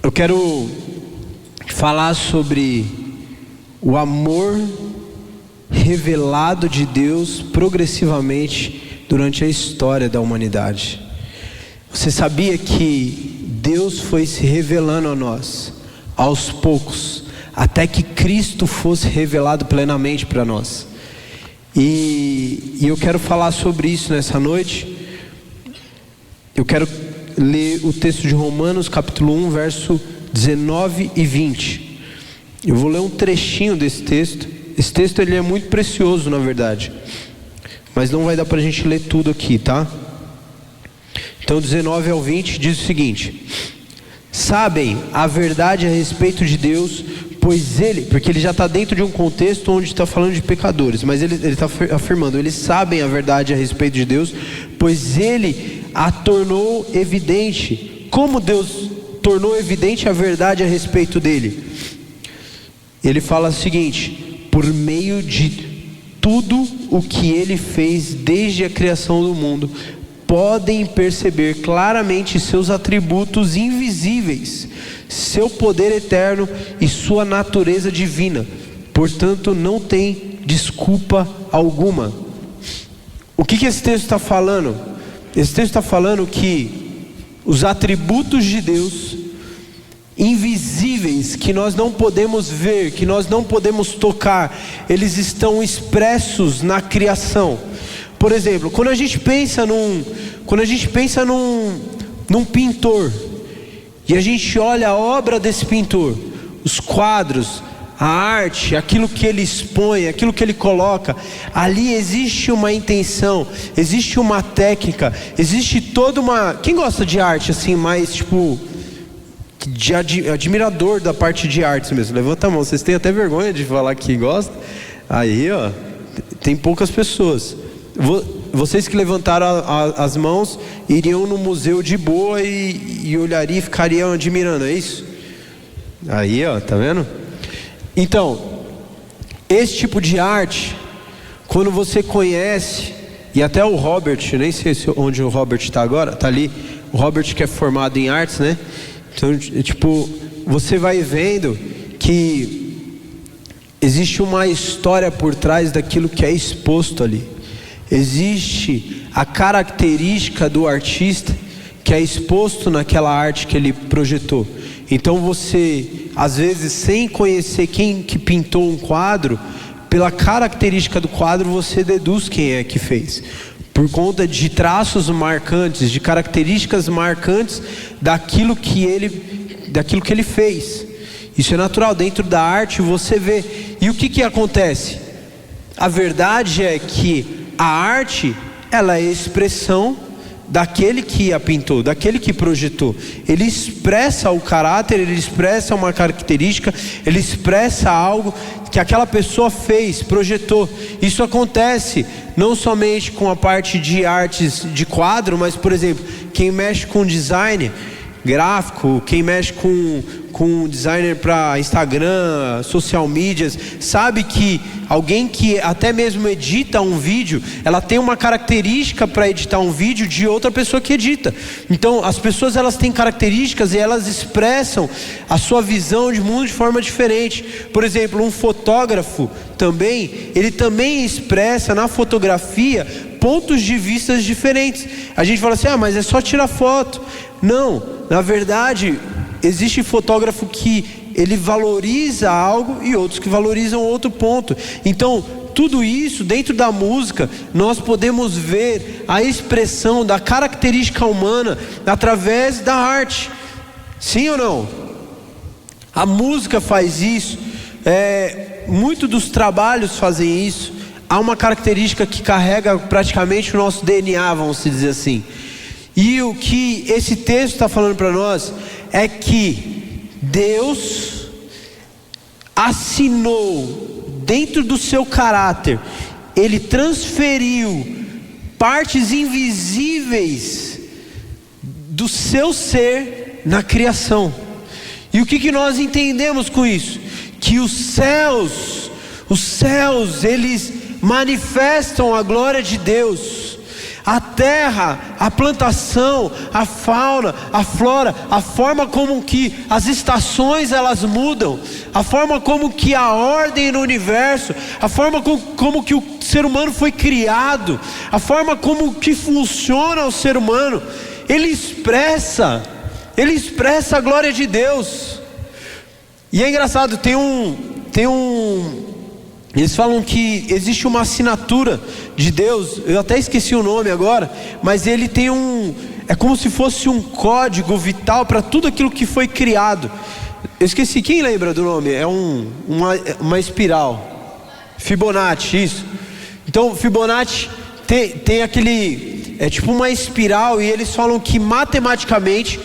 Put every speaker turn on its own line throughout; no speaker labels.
Eu quero falar sobre o amor revelado de Deus progressivamente durante a história da humanidade. Você sabia que Deus foi se revelando a nós aos poucos, até que Cristo fosse revelado plenamente para nós? E eu quero falar sobre isso nessa noite. Eu quero ler o texto de Romanos capítulo 1, verso 19 e 20. Eu vou ler um trechinho desse texto. Esse texto ele é muito precioso, na verdade, mas não vai dar para a gente ler tudo aqui, tá? Então 19 ao 20 diz o seguinte: sabem a verdade a respeito de Deus, pois ele, porque ele já está dentro de um contexto onde está falando de pecadores, mas ele está afirmando, eles sabem a verdade a respeito de Deus, pois ele a tornou evidente. Como Deus tornou evidente a verdade a respeito dele? Ele fala o seguinte: por meio de tudo o que ele fez desde a criação do mundo, podem perceber claramente seus atributos invisíveis, seu poder eterno e sua natureza divina. Portanto, não tem desculpa alguma. O que esse texto está falando? Esse texto está falando que os atributos de Deus invisíveis, que nós não podemos ver, que nós não podemos tocar, eles estão expressos na criação. Por exemplo, quando a gente pensa num pintor, e a gente olha a obra desse pintor, os quadros, a arte, aquilo que ele expõe, aquilo que ele coloca, ali existe uma intenção, existe uma técnica, existe toda uma... Quem gosta de arte assim, mais tipo, de admirador da parte de artes mesmo? Levanta a mão. Vocês têm até vergonha de falar que gosta? Aí, ó, tem poucas pessoas. Vocês que levantaram as mãos iriam no museu de boa e olhariam e ficariam admirando, é isso? Aí, ó, tá vendo? Então, esse tipo de arte, quando você conhece, e até o Robert, nem sei onde o Robert está agora, está ali, o Robert que é formado em artes, né? Então, tipo, você vai vendo que existe uma história por trás daquilo que é exposto ali. Existe a característica do artista que é exposto naquela arte que ele projetou. Então você, às vezes, sem conhecer quem que pintou um quadro, pela característica do quadro você deduz quem é que fez, por conta de traços marcantes, de características marcantes daquilo que ele fez. Isso é natural, dentro da arte você vê. E o que acontece? A verdade é que a arte, ela é expressão daquele que a pintou, daquele que projetou. Ele expressa o caráter, ele expressa uma característica, ele expressa algo que aquela pessoa fez, projetou. Isso acontece não somente com a parte de artes de quadro, mas, por exemplo, quem mexe com design gráfico, quem mexe com designer para Instagram, social medias, sabe que alguém que até mesmo edita um vídeo, ela tem uma característica para editar um vídeo de outra pessoa que edita. Então as pessoas, elas têm características e elas expressam a sua visão de mundo de forma diferente. Por exemplo, um fotógrafo também, ele também expressa na fotografia pontos de vista diferentes. A gente fala assim: ah, mas é só tirar foto. Não, na verdade, existe fotógrafo que ele valoriza algo e outros que valorizam outro ponto. Então, tudo isso dentro da música, nós podemos ver a expressão da característica humana através da arte. Sim ou não? A música faz isso, muitos dos trabalhos fazem isso. Há uma característica que carrega praticamente o nosso DNA, vamos dizer assim. E o que esse texto está falando para nós é que Deus assinou dentro do seu caráter, Ele transferiu partes invisíveis do seu ser na criação. E o que nós entendemos com isso? Que os céus, eles manifestam a glória de Deus. A terra, a plantação, a fauna, a flora, a forma como que as estações elas mudam, a forma como que a ordem no universo, a forma como que o ser humano foi criado, a forma como que funciona o ser humano, ele expressa a glória de Deus. E é engraçado, eles falam que existe uma assinatura de Deus, eu até esqueci o nome agora, mas ele tem é como se fosse um código vital para tudo aquilo que foi criado. Eu esqueci, quem lembra do nome? É uma espiral, Fibonacci, isso. Então Fibonacci tem aquele, é tipo uma espiral, e eles falam que matematicamente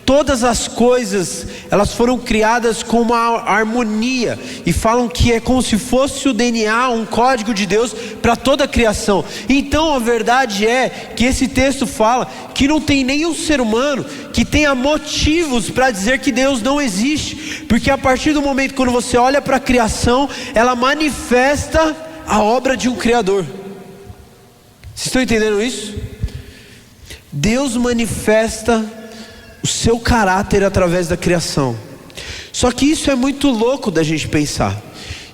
todas as coisas, elas foram criadas com uma harmonia, e falam que é como se fosse o DNA, um código de Deus para toda a criação. Então a verdade é que esse texto fala que não tem nenhum ser humano que tenha motivos para dizer que Deus não existe, porque a partir do momento quando você olha para a criação, ela manifesta a obra de um Criador. Vocês estão entendendo isso? Deus manifesta o seu caráter através da criação. Só que isso é muito louco da gente pensar.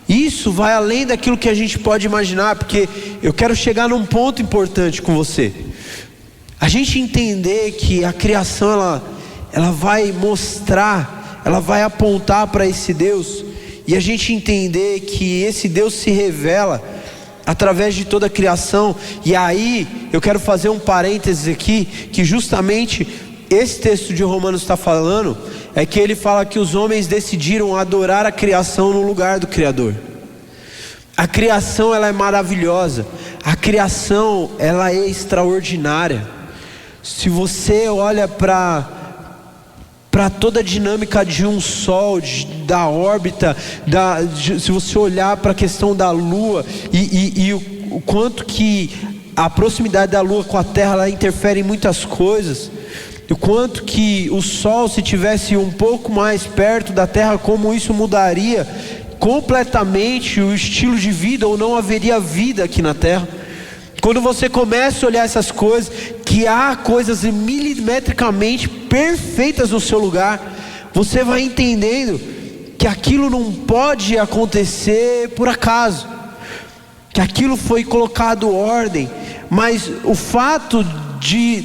Isso vai além daquilo que a gente pode imaginar, porque eu quero chegar num ponto importante com você. A gente entender que a criação ela vai mostrar, ela vai apontar para esse Deus, e a gente entender que esse Deus se revela através de toda a criação. E aí eu quero fazer um parênteses aqui, que justamente esse texto de Romanos está falando, é que ele fala que os homens decidiram adorar a criação no lugar do Criador. A criação ela é maravilhosa, a criação ela é extraordinária. Se você olha para toda a dinâmica de um sol, da órbita, se você olhar para a questão da lua e o quanto que a proximidade da lua com a terra ela interfere em muitas coisas, o quanto que o sol, se tivesse um pouco mais perto da terra, como isso mudaria completamente o estilo de vida, ou não haveria vida aqui na terra. Quando você começa a olhar essas coisas, que há coisas milimetricamente perfeitas no seu lugar, você vai entendendo que aquilo não pode acontecer por acaso, que aquilo foi colocado ordem. Mas o fato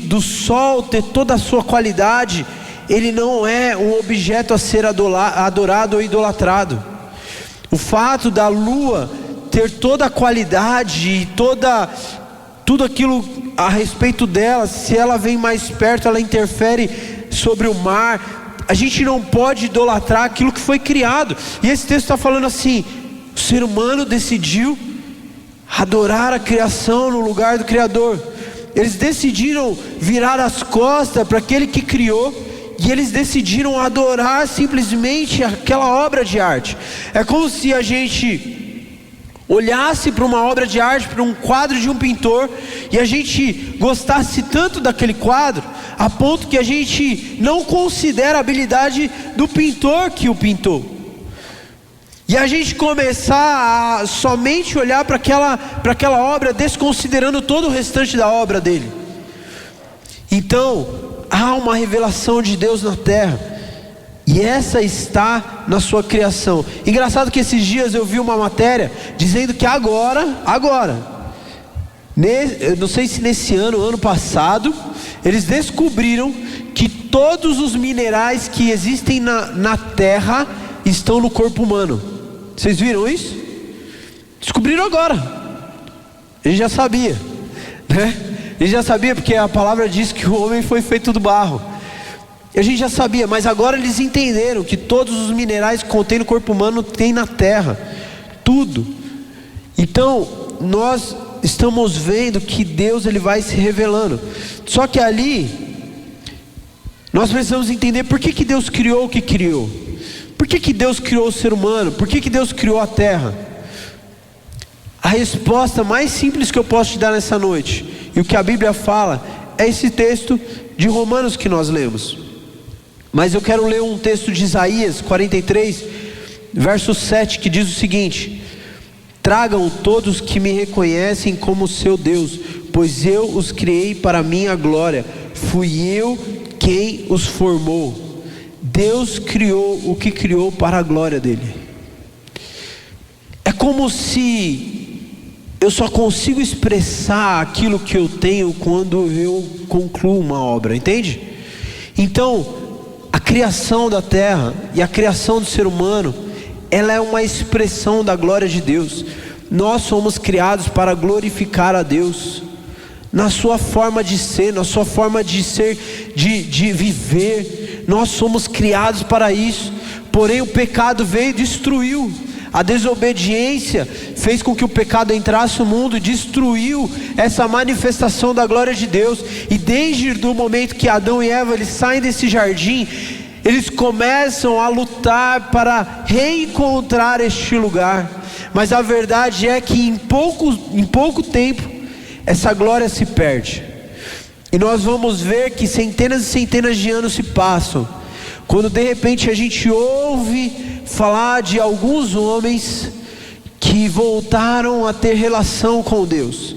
do sol ter toda a sua qualidade, ele não é um objeto a ser adorado ou idolatrado. O fato da lua ter toda a qualidade e tudo aquilo a respeito dela, se ela vem mais perto, ela interfere sobre o mar. A gente não pode idolatrar aquilo que foi criado. E esse texto está falando assim: o ser humano decidiu adorar a criação no lugar do Criador. Eles decidiram virar as costas para aquele que criou, e eles decidiram adorar simplesmente aquela obra de arte. É como se a gente olhasse para uma obra de arte, para um quadro de um pintor, e a gente gostasse tanto daquele quadro, a ponto que a gente não considera a habilidade do pintor que o pintou. E a gente começar a somente olhar para aquela obra, desconsiderando todo o restante da obra dele. Então, há uma revelação de Deus na terra, e essa está na sua criação. Engraçado que esses dias eu vi uma matéria dizendo que agora, eu não sei se nesse ano passado, eles descobriram que todos os minerais que existem na terra estão no corpo humano. Vocês viram isso? Descobriram agora. A gente já sabia, né? A gente já sabia, porque a palavra diz que o homem foi feito do barro. A gente já sabia, mas agora eles entenderam que todos os minerais que contém no corpo humano tem na terra. Tudo. Então, nós estamos vendo que Deus ele vai se revelando. Só que ali, nós precisamos entender por que Deus criou o que criou. Por que Deus criou o ser humano? Por que Deus criou a terra? A resposta mais simples que eu posso te dar nessa noite, e o que a Bíblia fala, é esse texto de Romanos que nós lemos. Mas eu quero ler um texto de Isaías 43, verso 7, que diz o seguinte: tragam todos que me reconhecem como seu Deus, pois eu os criei para a minha glória, fui eu quem os formou. Deus criou o que criou para a glória dele. É como se eu só consigo expressar aquilo que eu tenho quando eu concluo uma obra, entende? Então, a criação da terra e a criação do ser humano, ela é uma expressão da glória de Deus. Nós somos criados para glorificar a Deus na sua forma de ser, na sua forma de ser, de viver. Nós somos criados para isso. Porém o pecado veio e destruiu. A desobediência fez com que o pecado entrasse no mundo e destruiu essa manifestação da glória de Deus. E desde o momento que Adão e Eva eles saem desse jardim, eles começam a lutar para reencontrar este lugar. Mas a verdade é que em pouco tempo essa glória se perde. E nós vamos ver que centenas e centenas de anos se passam, quando de repente a gente ouve falar de alguns homens que voltaram a ter relação com Deus.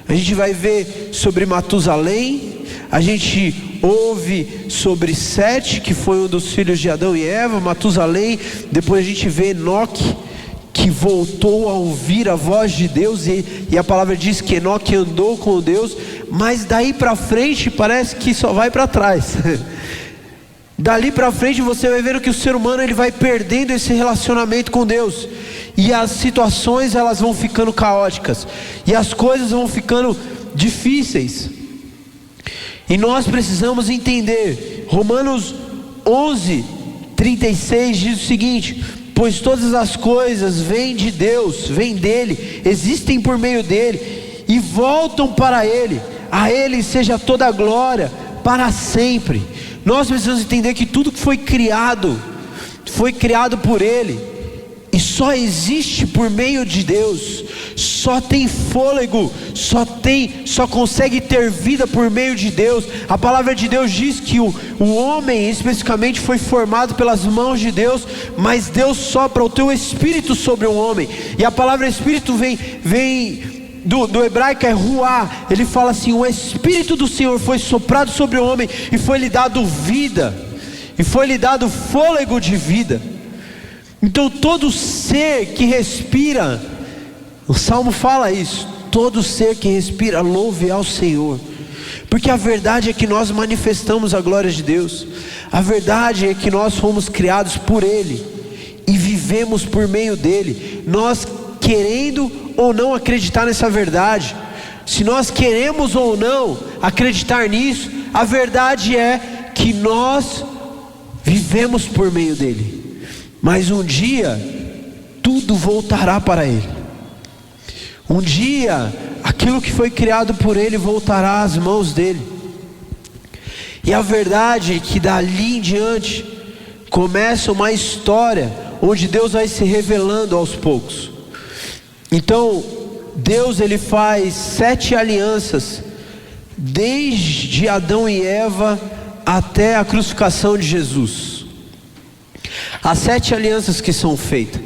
A gente vai ver sobre Matusalém, a gente ouve sobre Sete, que foi um dos filhos de Adão e Eva, Matusalém. Depois a gente vê Enoque, que voltou a ouvir a voz de Deus, e a palavra diz que Enoque andou com Deus. Mas daí para frente parece que só vai para trás. Dali para frente você vai ver que o ser humano ele vai perdendo esse relacionamento com Deus, e as situações elas vão ficando caóticas, e as coisas vão ficando difíceis. E nós precisamos entender. Romanos 11:36 diz o seguinte: pois todas as coisas vêm de Deus, vêm dele, existem por meio dele e voltam para ele. A ele seja toda a glória para sempre. Nós precisamos entender que tudo que foi criado por ele, e só existe por meio de Deus, só tem fôlego, só consegue ter vida por meio de Deus. A palavra de Deus diz que o homem especificamente foi formado pelas mãos de Deus, mas Deus sopra o teu espírito sobre o homem. E a palavra espírito vem do hebraico é ruá. Ele fala assim: o espírito do Senhor foi soprado sobre o homem, e foi lhe dado vida, e foi lhe dado fôlego de vida. Então todo ser que respira, o Salmo fala isso, todo ser que respira louve ao Senhor. Porque a verdade é que nós manifestamos a glória de Deus. A verdade é que nós fomos criados por Ele e vivemos por meio dele. Nós querendo ou não acreditar nessa verdade, se nós queremos ou não acreditar nisso, a verdade é que nós vivemos por meio dele. Mas um dia tudo voltará para ele. Um dia aquilo que foi criado por ele voltará às mãos dele. E a verdade é que dali em diante começa uma história onde Deus vai se revelando aos poucos. Então Deus ele faz 7 alianças, desde Adão e Eva até a crucificação de Jesus. As 7 alianças que são feitas,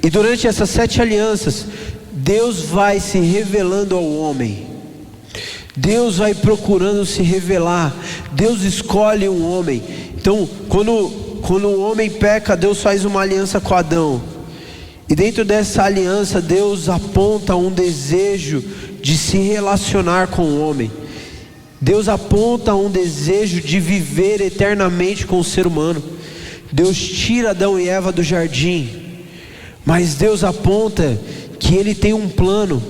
e durante essas 7 alianças, Deus vai se revelando ao homem. Deus vai procurando se revelar. Deus escolhe um homem. Então, quando o homem peca, Deus faz uma aliança com Adão. E dentro dessa aliança, Deus aponta um desejo de se relacionar com o homem. Deus aponta um desejo de viver eternamente com o ser humano. Deus tira Adão e Eva do jardim, mas Deus aponta que Ele tem um plano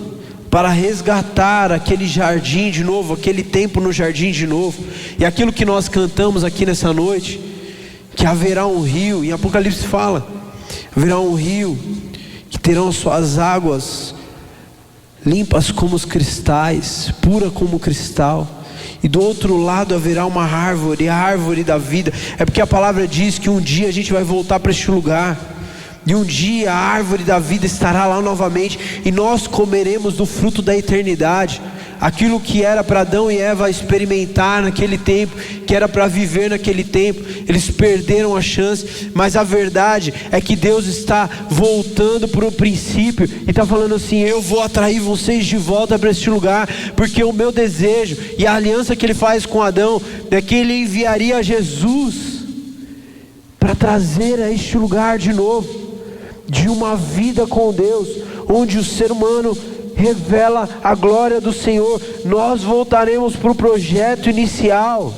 para resgatar aquele jardim de novo, aquele tempo no jardim de novo. E aquilo que nós cantamos aqui nessa noite, que haverá um rio, em Apocalipse fala, haverá um rio que terão suas águas limpas como os cristais, pura como o cristal. E do outro lado haverá uma árvore, a árvore da vida. É porque a palavra diz que um dia a gente vai voltar para este lugar, e um dia a árvore da vida estará lá novamente, e nós comeremos do fruto da eternidade. aquilo que era para Adão e Eva experimentar naquele tempo, que era para viver naquele tempo, eles perderam a chance. Mas a verdade é que Deus está voltando para o princípio e está falando assim: eu vou atrair vocês de volta para este lugar, porque o meu desejo e a aliança que Ele faz com Adão é que Ele enviaria Jesus para trazer a este lugar de novo, de uma vida com Deus, onde o ser humano revela a glória do Senhor. Nós voltaremos para o projeto inicial,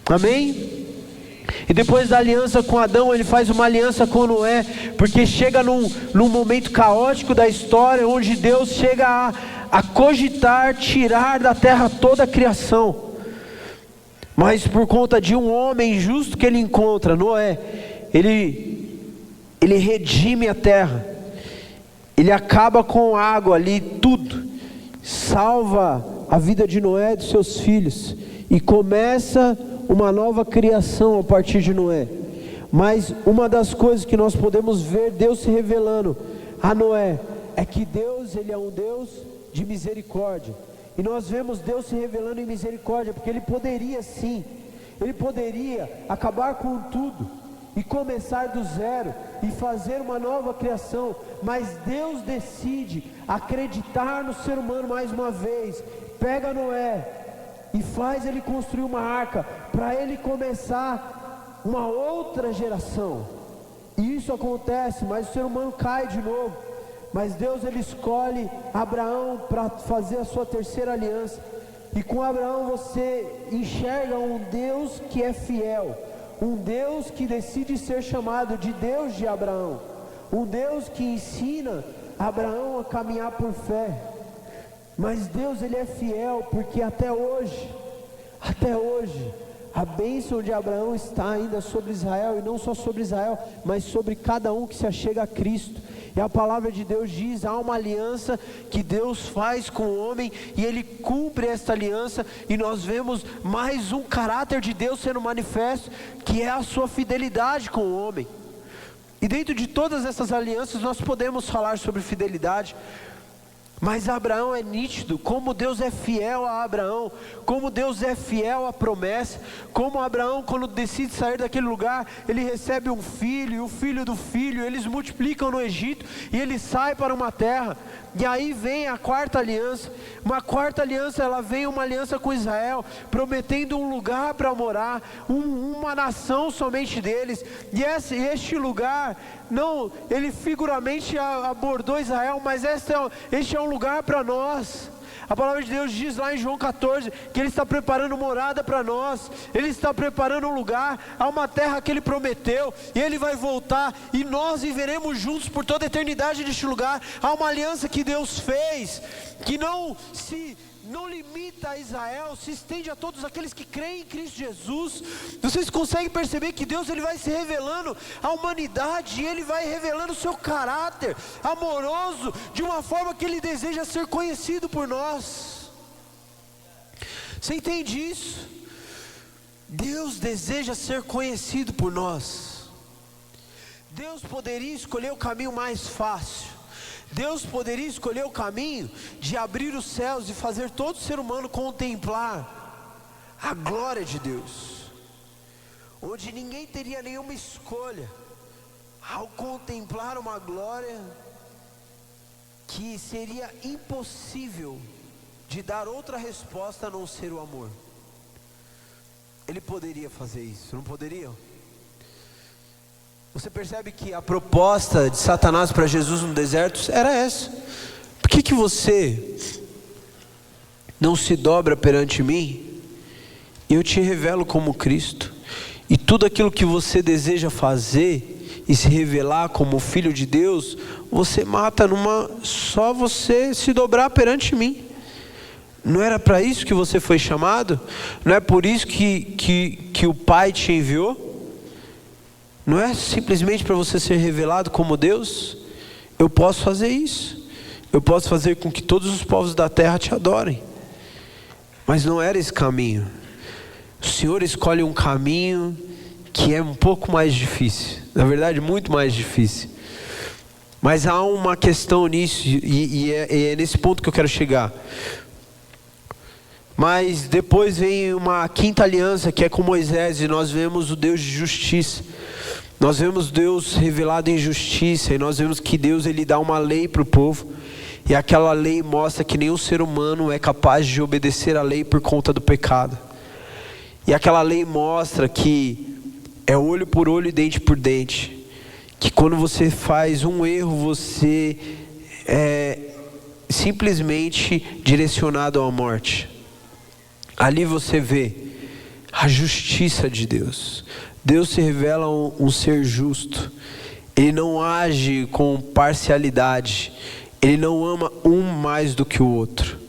amém? E depois da aliança com Adão, Ele faz uma aliança com Noé, porque chega num momento caótico da história, onde Deus chega a cogitar tirar da terra toda a criação. Mas por conta de um homem justo que Ele encontra, Noé, Ele redime a terra, Ele acaba com água ali, tudo, salva a vida de Noé e dos seus filhos, e começa uma nova criação a partir de Noé. Mas uma das coisas que nós podemos ver Deus se revelando a Noé, é que Deus, Ele é um Deus de misericórdia. E nós vemos Deus se revelando em misericórdia, porque Ele poderia sim, Ele poderia acabar com tudo e começar do zero e fazer uma nova criação, mas Deus decide acreditar no ser humano mais uma vez, pega Noé e faz ele construir uma arca, para ele começar uma outra geração. E isso acontece, mas o ser humano cai de novo. Mas Deus, Ele escolhe Abraão para fazer a sua terceira aliança. E com Abraão você enxerga um Deus que é fiel, um Deus que decide ser chamado de Deus de Abraão, um Deus que ensina Abraão a caminhar por fé. Mas Deus, Ele é fiel, porque até hoje, a bênção de Abraão está ainda sobre Israel, e não só sobre Israel, mas sobre cada um que se achega a Cristo. E a palavra de Deus diz: há uma aliança que Deus faz com o homem, e Ele cumpre esta aliança, e nós vemos mais um caráter de Deus sendo manifesto, que é a sua fidelidade com o homem. E dentro de todas essas alianças nós podemos falar sobre fidelidade, mas Abraão é nítido, como Deus é fiel a Abraão, como Deus é fiel à promessa, como Abraão, quando decide sair daquele lugar, ele recebe um filho, e o filho do filho, eles multiplicam no Egito, e ele sai para uma terra. E aí vem a quarta aliança, uma quarta aliança, ela vem uma aliança com Israel, prometendo um lugar para morar, uma nação somente deles. E este lugar, não, ele figuramente abordou Israel, mas este é um lugar para nós. A palavra de Deus diz lá em João 14, que Ele está preparando morada para nós, Ele está preparando um lugar, há uma terra que Ele prometeu, e Ele vai voltar, e nós viveremos juntos por toda a eternidade neste lugar. Há uma aliança que Deus fez, que não limita a Israel, se estende a todos aqueles que creem em Cristo Jesus. Vocês conseguem perceber que Deus, Ele vai se revelando à humanidade, e Ele vai revelando o seu caráter amoroso, de uma forma que Ele deseja ser conhecido por nós. Você entende isso? Deus deseja ser conhecido por nós. Deus poderia escolher o caminho mais fácil, Deus poderia escolher o caminho de abrir os céus e fazer todo ser humano contemplar a glória de Deus, onde ninguém teria nenhuma escolha, ao contemplar uma glória que seria impossível de dar outra resposta a não ser o amor. Ele poderia fazer isso, não poderia? Você percebe que a proposta de Satanás para Jesus no deserto era essa: por que você não se dobra perante mim, e eu te revelo como Cristo, e tudo aquilo que você deseja fazer e se revelar como Filho de Deus, você mata só você se dobrar perante mim? Não era para isso que você foi chamado? Não é por isso que o Pai te enviou? Não é simplesmente para você ser revelado como Deus? Eu posso fazer isso, eu posso fazer com que todos os povos da terra te adorem. Mas não era esse caminho. O Senhor escolhe um caminho que é um pouco mais difícil, na verdade muito mais difícil. Mas há uma questão nisso, e é nesse ponto que eu quero chegar. Mas depois vem uma quinta aliança, que é com Moisés, e nós vemos o Deus de justiça. Nós vemos Deus revelado em justiça, e nós vemos que Deus ele dá uma lei para o povo, e aquela lei mostra que nenhum ser humano é capaz de obedecer a lei por conta do pecado. E aquela lei mostra que é olho por olho e dente por dente, que quando você faz um erro, você é simplesmente direcionado à morte. Ali você vê a justiça de Deus. Deus se revela um ser justo. Ele não age com parcialidade. Ele não ama um mais do que o outro.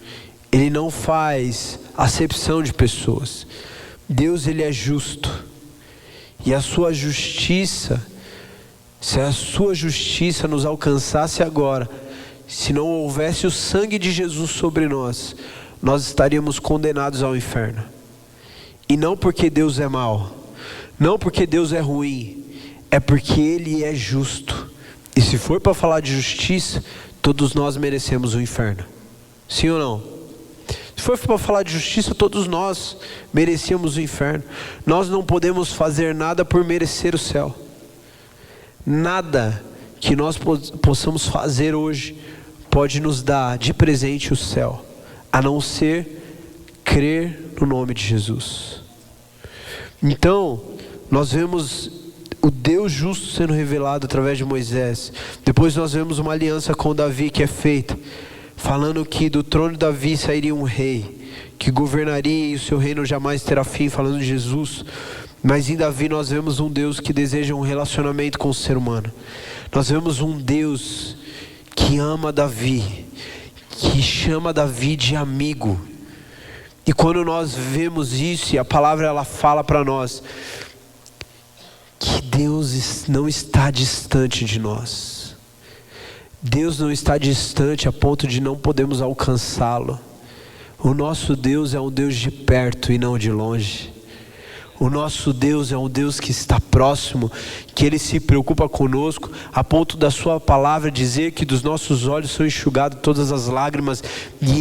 Ele não faz acepção de pessoas. Deus ele é justo. E a sua justiça, se a sua justiça nos alcançasse agora, se não houvesse o sangue de Jesus sobre nós, nós estaríamos condenados ao inferno. E não porque Deus é mau, não porque Deus é ruim, é porque Ele é justo. E se for para falar de justiça, todos nós merecemos o inferno. Sim ou não? Se for para falar de justiça, todos nós merecíamos o inferno. Nós não podemos fazer nada por merecer o céu. Nada que nós possamos fazer hoje pode nos dar de presente o céu, a não ser crer no nome de Jesus. Então, nós vemos o Deus justo sendo revelado através de Moisés. Depois nós vemos uma aliança com Davi que é feita, falando que do trono de Davi sairia um rei, que governaria e o seu reino jamais terá fim, falando de Jesus. Mas em Davi nós vemos um Deus que deseja um relacionamento com o ser humano. Nós vemos um Deus que ama Davi, que chama Davi de amigo. E quando nós vemos isso, e a palavra ela fala para nós que Deus não está distante de nós. Deus não está distante a ponto de não podermos alcançá-lo. O nosso Deus é um Deus de perto e não de longe. O nosso Deus é um Deus que está próximo, que Ele se preocupa conosco, a ponto da sua palavra dizer que dos nossos olhos são enxugadas todas as lágrimas, e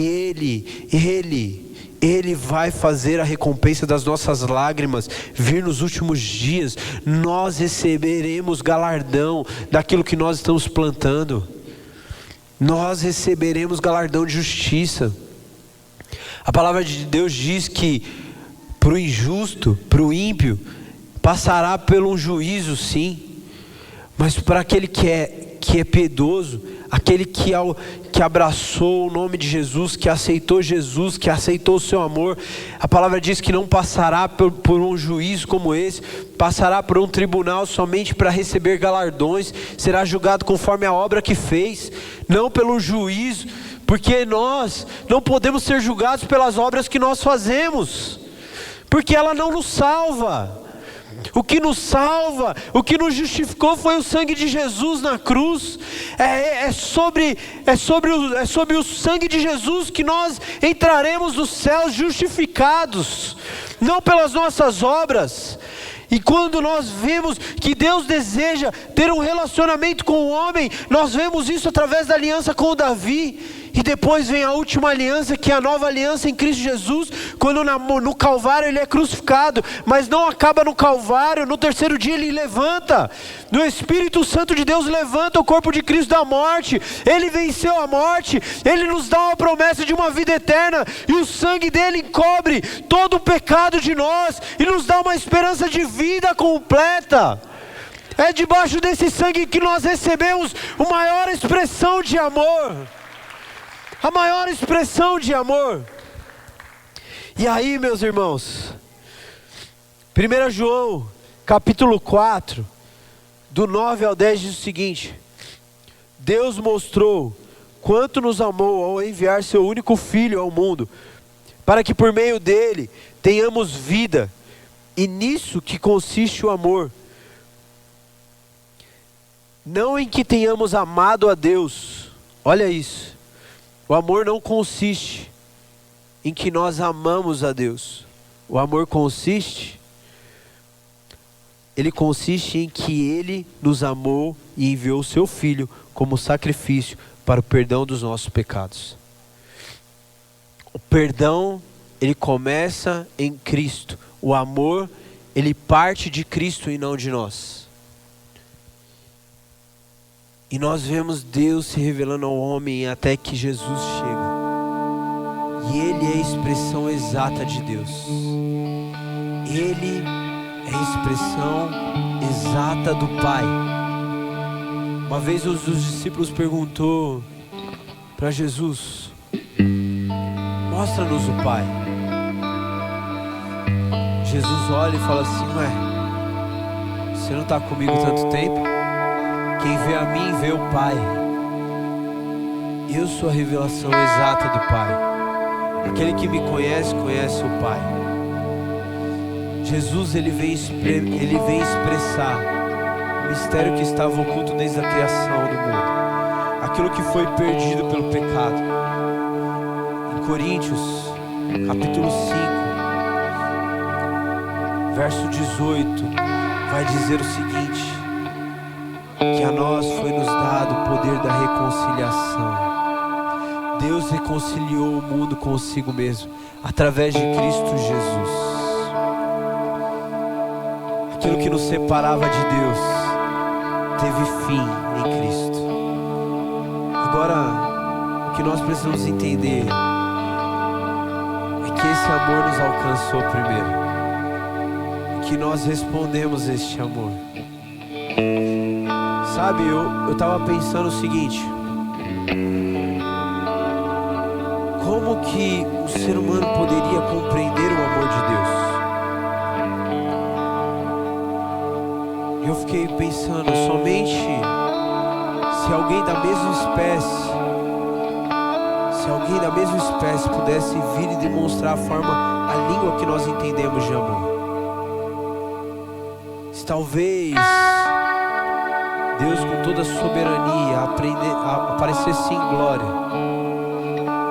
Ele vai fazer a recompensa das nossas lágrimas vir nos últimos dias. Nós receberemos galardão daquilo que nós estamos plantando. Nós receberemos galardão de justiça. A palavra de Deus diz que para o injusto, para o ímpio, passará por um juízo sim, mas para aquele que é piedoso, aquele que abraçou o nome de Jesus, que aceitou Jesus, que aceitou o seu amor, a palavra diz que não passará por um juízo como esse, passará por um tribunal somente para receber galardões, será julgado conforme a obra que fez, não pelo juízo, porque nós não podemos ser julgados pelas obras que nós fazemos, porque ela não nos salva. O que nos salva, o que nos justificou foi o sangue de Jesus na cruz. É sobre o sangue de Jesus que nós entraremos nos céus justificados, não pelas nossas obras. E quando nós vemos que Deus deseja ter um relacionamento com o homem, nós vemos isso através da aliança com Davi. E depois vem a última aliança, que é a nova aliança em Cristo Jesus, quando no Calvário ele é crucificado, mas não acaba no Calvário, no terceiro dia ele levanta, no Espírito Santo de Deus levanta o corpo de Cristo da morte, ele venceu a morte, ele nos dá uma promessa de uma vida eterna, e o sangue dele encobre todo o pecado de nós, e nos dá uma esperança de vida completa. É debaixo desse sangue que nós recebemos a maior expressão de amor. A maior expressão de amor. E aí, meus irmãos, 1 João, capítulo 4, do 9 ao 10 diz o seguinte: Deus mostrou quanto nos amou ao enviar seu único Filho ao mundo, para que por meio dele tenhamos vida, e nisso que consiste o amor. Não em que tenhamos amado a Deus, olha isso. O amor não consiste em que nós amamos a Deus. O amor consiste em que Ele nos amou e enviou o seu Filho como sacrifício para o perdão dos nossos pecados. O perdão, ele começa em Cristo. O amor, ele parte de Cristo e não de nós. E nós vemos Deus se revelando ao homem até que Jesus chega. E Ele é a expressão exata de Deus. Ele é a expressão exata do Pai. Uma vez os discípulos perguntou para Jesus: mostra-nos o Pai. Jesus olha e fala assim: ué, você não está comigo tanto tempo? Quem vê a mim vê o Pai. Eu sou a revelação exata do Pai. Aquele que me conhece, conhece o Pai. Jesus, ele vem expressar o mistério que estava oculto desde a criação do mundo. Aquilo que foi perdido pelo pecado. Em Coríntios, capítulo 5, verso 18, vai dizer o seguinte: que a nós foi nos dado o poder da reconciliação. Deus reconciliou o mundo consigo mesmo, através de Cristo Jesus. Aquilo que nos separava de Deus, teve fim em Cristo. Agora, o que nós precisamos entender é que esse amor nos alcançou primeiro. Que nós respondemos este amor. Sabe, eu estava pensando o seguinte: como que o ser humano poderia compreender o amor de Deus? Eu fiquei pensando, somente se alguém da mesma espécie pudesse vir e demonstrar a língua que nós entendemos de amor. Se talvez Deus, com toda a soberania, aparecesse em glória,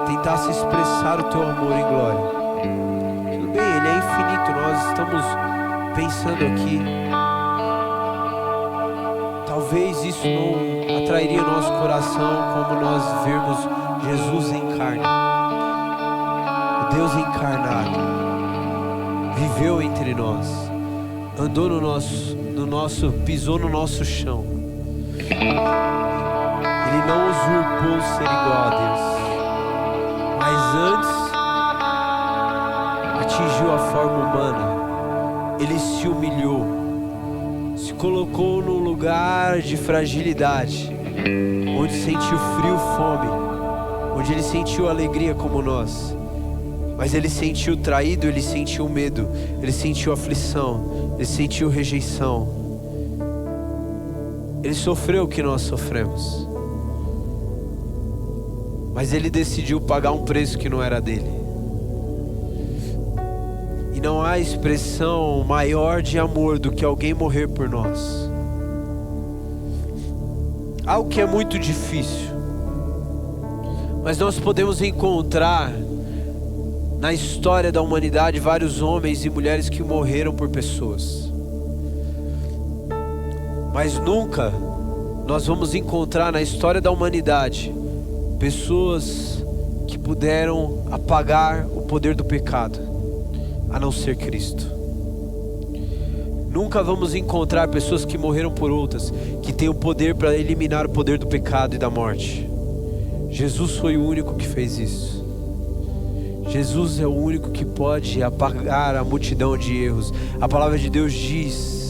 tentasse expressar o teu amor em glória. Tudo bem, ele é infinito, nós estamos pensando aqui. Talvez isso não atrairia o nosso coração como nós vermos Jesus em carne. O Deus encarnado viveu entre nós, andou pisou no nosso chão. Ele não usurpou ser igual a Deus, mas antes atingiu a forma humana. Ele se humilhou, se colocou num lugar de fragilidade, onde sentiu frio, fome, onde ele sentiu alegria como nós. Mas ele sentiu traído, ele sentiu medo, ele sentiu aflição, ele sentiu rejeição. Ele sofreu o que nós sofremos. Mas ele decidiu pagar um preço que não era dele. E não há expressão maior de amor do que alguém morrer por nós. Algo que é muito difícil. Mas nós podemos encontrar na história da humanidade vários homens e mulheres que morreram por pessoas. Mas nunca nós vamos encontrar na história da humanidade pessoas que puderam apagar o poder do pecado, a não ser Cristo. Nunca vamos encontrar pessoas que morreram por outras, que têm o poder para eliminar o poder do pecado e da morte. Jesus foi o único que fez isso. Jesus é o único que pode apagar a multidão de erros. A palavra de Deus diz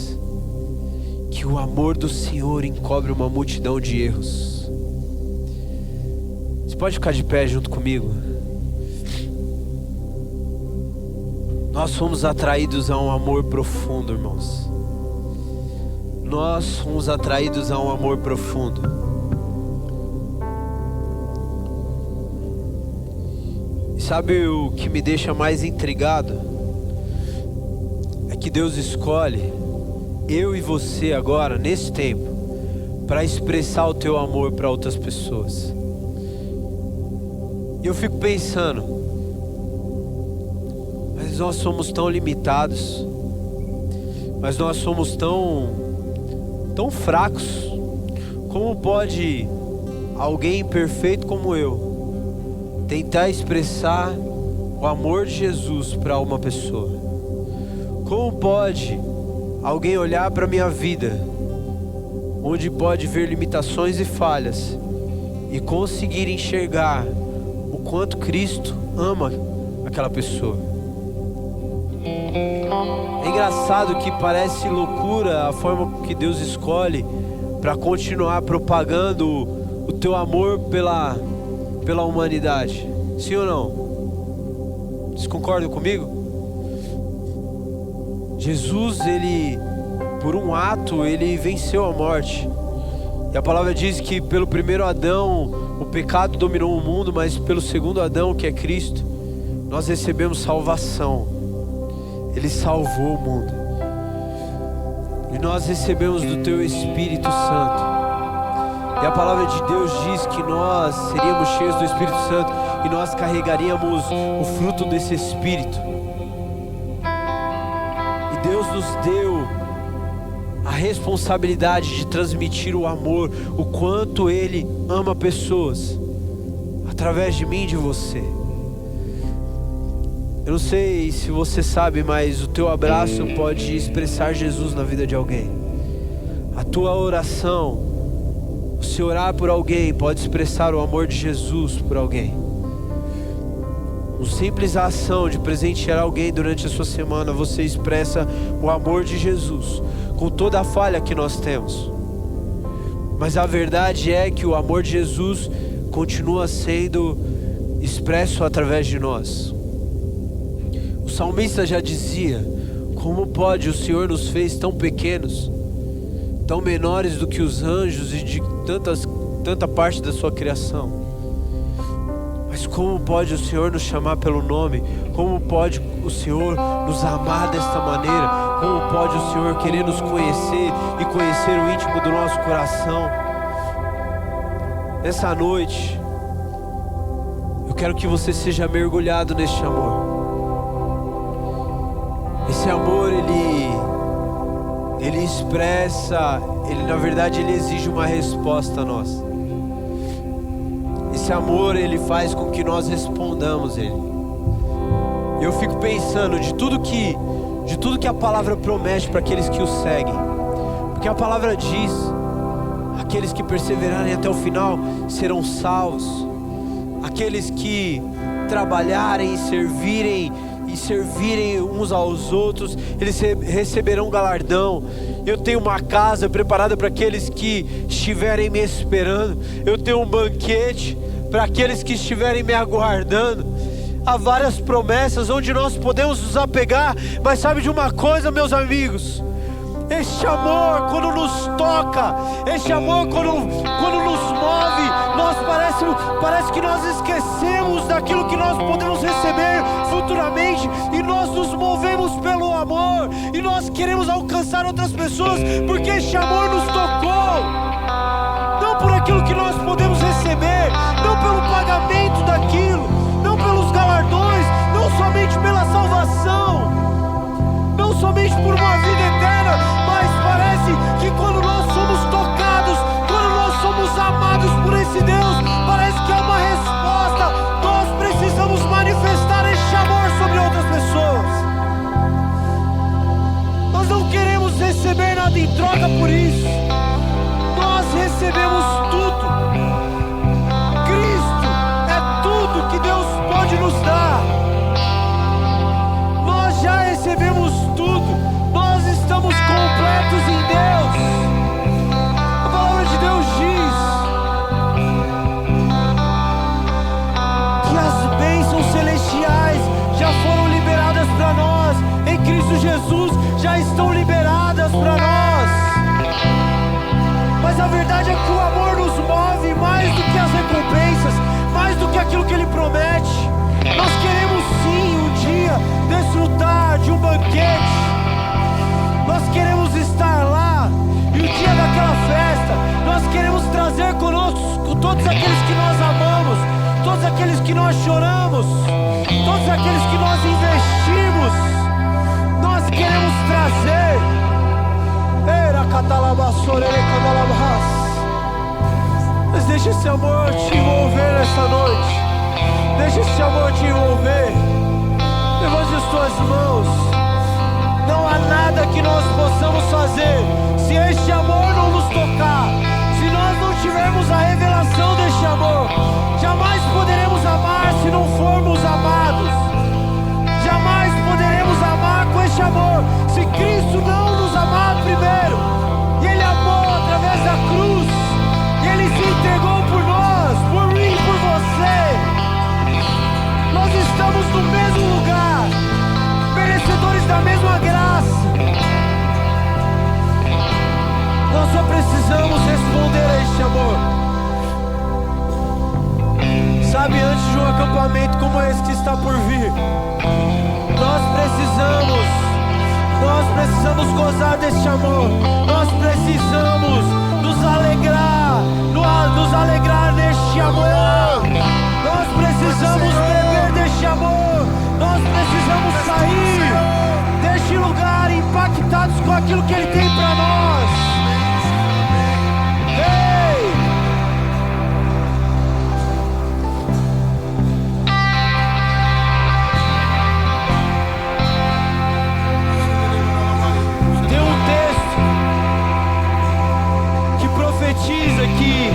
que o amor do Senhor encobre uma multidão de erros. Você pode ficar de pé junto comigo? Nós fomos atraídos a um amor profundo, irmãos. Nós fomos atraídos a um amor profundo. E sabe o que me deixa mais intrigado? É que Deus escolhe eu e você agora, nesse tempo, para expressar o teu amor para outras pessoas. E eu fico pensando, mas nós somos tão limitados, mas nós somos tão fracos. Como pode alguém imperfeito como eu tentar expressar o amor de Jesus para uma pessoa. Como pode alguém olhar para a minha vida, onde pode ver limitações e falhas, e conseguir enxergar o quanto Cristo ama aquela pessoa? É engraçado que parece loucura a forma que Deus escolhe para continuar propagando o teu amor pela humanidade. Sim ou não? Vocês concordam comigo? Jesus, ele, por um ato, ele venceu a morte. E a palavra diz que pelo primeiro Adão o pecado dominou o mundo, mas pelo segundo Adão, que é Cristo, nós recebemos salvação. Ele salvou o mundo. E nós recebemos do Teu Espírito Santo. E a palavra de Deus diz que nós seríamos cheios do Espírito Santo e nós carregaríamos o fruto desse Espírito. E Deus nos deu a responsabilidade de transmitir o amor, o quanto Ele ama pessoas, através de mim e de você. Eu não sei se você sabe, mas o teu abraço pode expressar Jesus na vida de alguém. A tua oração, se orar por alguém, pode expressar o amor de Jesus por alguém. Uma simples ação de presentear alguém durante a sua semana, você expressa o amor de Jesus, com toda a falha que nós temos. Mas a verdade é que o amor de Jesus continua sendo expresso através de nós. O salmista já dizia: como pode o Senhor nos fez tão pequenos, tão menores do que os anjos e de tanta parte da sua criação? Mas como pode o Senhor nos chamar pelo nome? Como pode o Senhor nos amar desta maneira? Como pode o Senhor querer nos conhecer e conhecer o íntimo do nosso coração? Nessa noite, eu quero que você seja mergulhado neste amor. Esse amor, ele expressa, na verdade ele exige uma resposta nossa. Esse amor, ele faz com que nós respondamos ele. Eu fico pensando de tudo que a palavra promete para aqueles que o seguem. Porque a palavra diz: aqueles que perseverarem até o final serão salvos. Aqueles que trabalharem e servirem uns aos outros, eles receberão galardão. Eu tenho uma casa preparada para aqueles que estiverem me esperando. Eu tenho um banquete para aqueles que estiverem me aguardando. Há várias promessas onde nós podemos nos apegar. Mas sabe de uma coisa, meus amigos? Este amor, quando nos toca, este amor quando nos move, parece que nós esquecemos daquilo que nós podemos receber futuramente, e nós nos movemos pelo amor, e nós queremos alcançar outras pessoas, porque este amor nos tocou, não por aquilo que nós podemos receber, não pelo pagamento daquilo, não pelos galardões, não somente pela salvação, não somente por uma vida eterna, mas parece que quando nós somos tocados, quando nós somos amados por esse Deus, parece que há uma resposta. Nós precisamos manifestar este amor sobre outras pessoas. Nós não queremos receber nada em troca por isso. Nós recebemos tudo. Cristo é tudo que Deus pode nos dar. Nós já recebemos tudo. Nós estamos completos em Deus. A palavra de Deus diz que as bênçãos celestiais já foram liberadas para nós. Em Cristo Jesus já estão liberadas para nós. Mas a verdade é que o amor nos move mais do que as recompensas, mais do que aquilo que Ele promete. Nós queremos sim um dia desfrutar de um banquete. Nós queremos estar lá, e o dia daquela festa, nós queremos trazer conosco todos aqueles que nós amamos, todos aqueles que nós choramos, todos aqueles que nós investimos. Nós queremos trazer. Mas deixa esse amor te envolver nessa noite. Deixa esse amor te envolver. Levante as tuas mãos. Não há nada que nós possamos fazer se este amor não nos tocar, se nós não tivermos a revelação deste amor. Jamais poderemos amar se não formos amados. Jamais poderemos amar com este amor se Cristo não nos amar primeiro. E Ele amou através da cruz, e Ele se entregou por nós, por mim, por você. Nós estamos no mesmo lugar, merecedores da mesma graça. Nós só precisamos responder a este amor. Sabe, antes de um acampamento como esse que está por vir, nós precisamos gozar deste amor. Nós precisamos nos alegrar neste amor. Nós precisamos beber deste amor. Nós precisamos sair deste lugar impactados com aquilo que Ele tem para nós. Ei! Tem um texto que profetiza que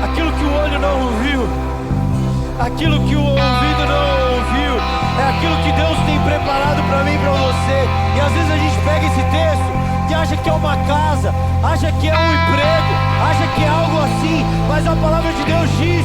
aquilo que o olho não viu, aquilo que o ouvido não ouviu, é aquilo que Deus tem preparado para mim e para você. E às vezes a gente pega esse texto e acha que é uma casa, acha que é um emprego, acha que é algo assim, mas a palavra de Deus diz